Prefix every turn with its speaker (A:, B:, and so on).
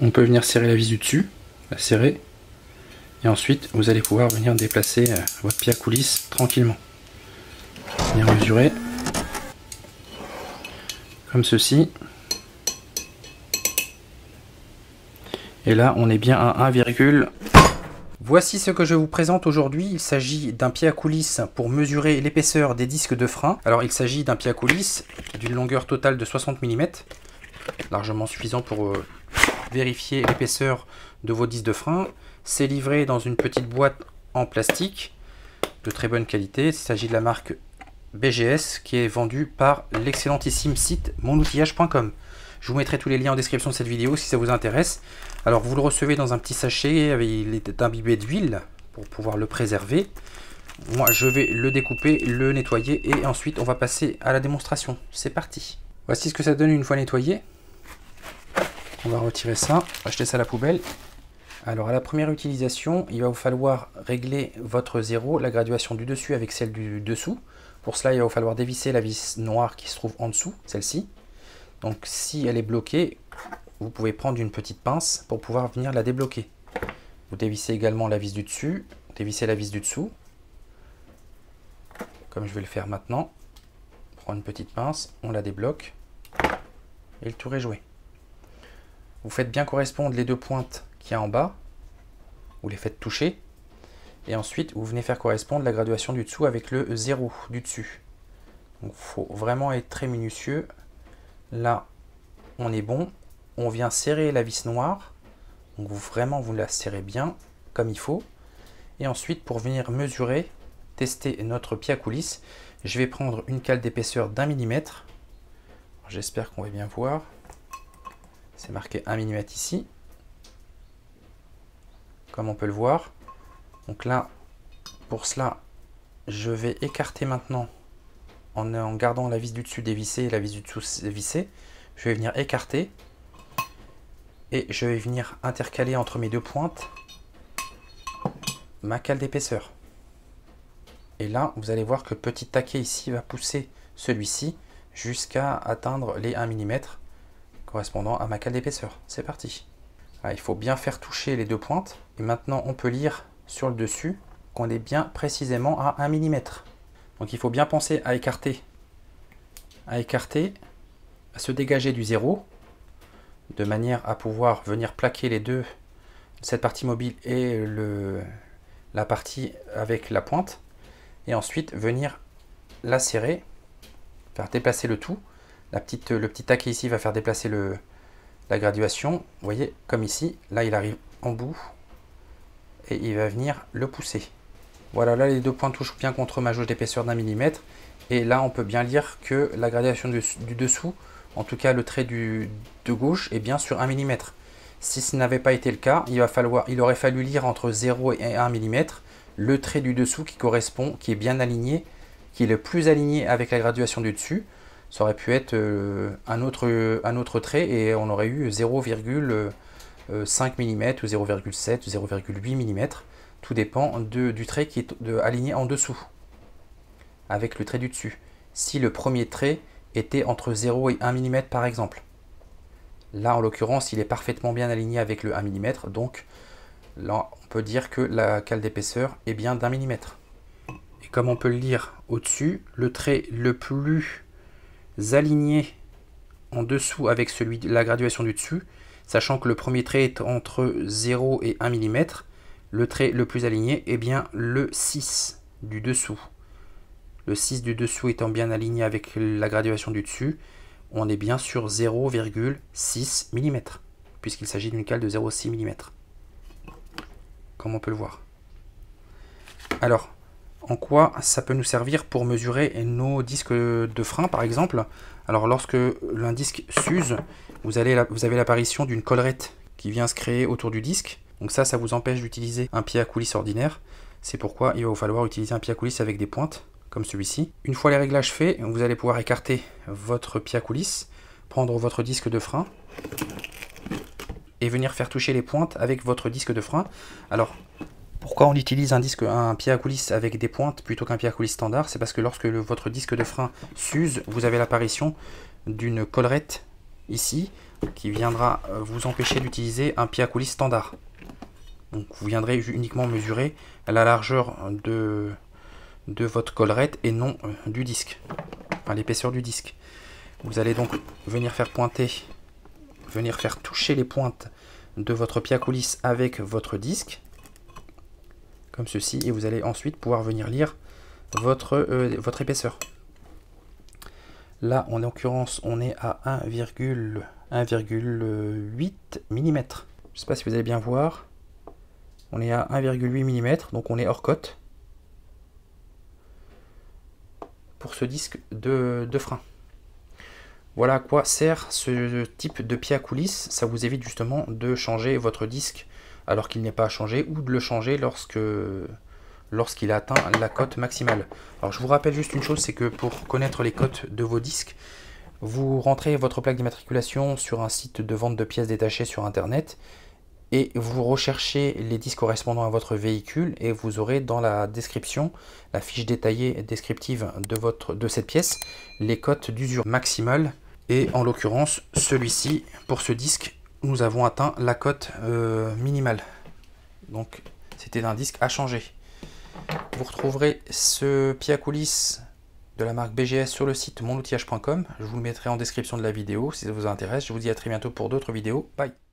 A: on peut venir serrer la vis du dessus, la serrer, et ensuite vous allez pouvoir venir déplacer votre pied à coulisse tranquillement. Venir mesurer comme ceci. Et là on est bien à 1, voici ce que je vous présente aujourd'hui. Il s'agit d'un pied à coulisse pour mesurer l'épaisseur des disques de frein. Alors il s'agit d'un pied à coulisse d'une longueur totale de 60 mm, largement suffisant pour vérifier l'épaisseur de vos disques de frein. C'est livré dans une petite boîte en plastique de très bonne qualité. Il s'agit de la marque BGS qui est vendue par l'excellentissime site monoutillage.com. Je vous mettrai tous les liens en description de cette vidéo si ça vous intéresse. Alors vous le recevez dans un petit sachet, il est imbibé d'huile pour pouvoir le préserver. Moi je vais le découper, le nettoyer et ensuite on va passer à la démonstration. C'est parti. Voici ce que ça donne une fois nettoyé. On va retirer ça, on va jeter ça à la poubelle. Alors à la première utilisation, il va vous falloir régler votre zéro, la graduation du dessus avec celle du dessous. Pour cela, il va vous falloir dévisser la vis noire qui se trouve en dessous, celle-ci. Donc si elle est bloquée, vous pouvez prendre une petite pince pour pouvoir venir la débloquer. Vous dévissez également la vis du dessus, dévissez la vis du dessous, comme je vais le faire maintenant. On prend une petite pince, on la débloque et le tour est joué. Vous faites bien correspondre les deux pointes qu'il y a en bas, vous les faites toucher, et ensuite vous venez faire correspondre la graduation du dessous avec le zéro du dessus. Donc il faut vraiment être très minutieux. Là on est bon, on vient serrer la vis noire, donc vous la serrez bien comme il faut, et ensuite pour venir mesurer, tester notre pied à coulisse, je vais prendre une cale d'épaisseur d'1 mm. J'espère qu'on va bien voir, c'est marqué 1 mm ici, comme on peut le voir. Donc là, pour cela, je vais écarter maintenant en gardant la vis du dessus dévissée et la vis du dessous vissée. Je vais venir écarter et je vais venir intercaler entre mes deux pointes ma cale d'épaisseur. Et là, vous allez voir que le petit taquet ici va pousser celui-ci jusqu'à atteindre les 1 mm correspondant à ma cale d'épaisseur. C'est parti. Ah, il faut bien faire toucher les deux pointes. Et maintenant, on peut lire sur le dessus qu'on est bien précisément à 1 mm. Donc il faut bien penser à écarter, à se dégager du zéro, de manière à pouvoir venir plaquer les deux, cette partie mobile et la partie avec la pointe, et ensuite venir la serrer, faire déplacer le tout. Le petit taquet ici va faire déplacer la graduation, vous voyez, comme ici, là il arrive en bout, et il va venir le pousser. Voilà, là les deux points touchent bien contre ma jauge d'épaisseur d'1 mm, et là on peut bien lire que la graduation du dessous, en tout cas le trait de gauche, est bien sur 1 mm. Si ce n'avait pas été le cas, il aurait fallu lire entre 0 et 1 mm le trait du dessous qui correspond, qui est bien aligné, qui est le plus aligné avec la graduation du dessus. Ça aurait pu être un autre trait et on aurait eu 0,5 mm ou 0,7 ou 0,8 mm. Tout dépend du trait qui est aligné en dessous avec le trait du dessus. Si le premier trait était entre 0 et 1 mm par exemple. Là en l'occurrence il est parfaitement bien aligné avec le 1 mm, donc là on peut dire que la cale d'épaisseur est bien d'1 mm. Et comme on peut le lire au-dessus, le trait le plus aligné en dessous avec celui de la graduation du dessus, sachant que le premier trait est entre 0 et 1 mm, le trait le plus aligné est bien le 6 du dessous. Le 6 du dessous étant bien aligné avec la graduation du dessus, on est bien sur 0,6 mm, puisqu'il s'agit d'une cale de 0,6 mm, comme on peut le voir. Alors, en quoi ça peut nous servir pour mesurer nos disques de frein par exemple? Alors lorsque un disque s'use, vous avez l'apparition d'une collerette qui vient se créer autour du disque. Donc ça vous empêche d'utiliser un pied à coulisse ordinaire. C'est pourquoi il va vous falloir utiliser un pied à coulisse avec des pointes, comme celui-ci. Une fois les réglages faits, vous allez pouvoir écarter votre pied à coulisse, prendre votre disque de frein et venir faire toucher les pointes avec votre disque de frein. Alors, pourquoi on utilise un pied à coulisse avec des pointes plutôt qu'un pied à coulisse standard? C'est parce que lorsque votre disque de frein s'use, vous avez l'apparition d'une collerette ici. qui viendra vous empêcher d'utiliser un pied à coulisse standard. Donc vous viendrez uniquement mesurer la largeur de votre collerette et non du disque, enfin l'épaisseur du disque. Vous allez donc venir faire toucher les pointes de votre pied à coulisse avec votre disque, comme ceci, et vous allez ensuite pouvoir venir lire votre épaisseur. Là, en l'occurrence, on est à 1,8 mm. Je ne sais pas si vous allez bien voir. On est à 1,8 mm, donc on est hors cote pour ce disque de frein. Voilà à quoi sert ce type de pied à coulisse. Ça vous évite justement de changer votre disque alors qu'il n'est pas à changer, ou de le changer lorsqu'il a atteint la cote maximale. Alors je vous rappelle juste une chose, c'est que pour connaître les cotes de vos disques, vous rentrez votre plaque d'immatriculation sur un site de vente de pièces détachées sur internet et vous recherchez les disques correspondant à votre véhicule, et vous aurez dans la description, la fiche détaillée descriptive de cette pièce, les cotes d'usure maximale. Et en l'occurrence, celui-ci, pour ce disque, nous avons atteint la cote minimale. Donc c'était un disque à changer. Vous retrouverez ce pied à coulisse de la marque BGS sur le site monoutillage.com. Je vous le mettrai en description de la vidéo si ça vous intéresse. Je vous dis à très bientôt pour d'autres vidéos. Bye!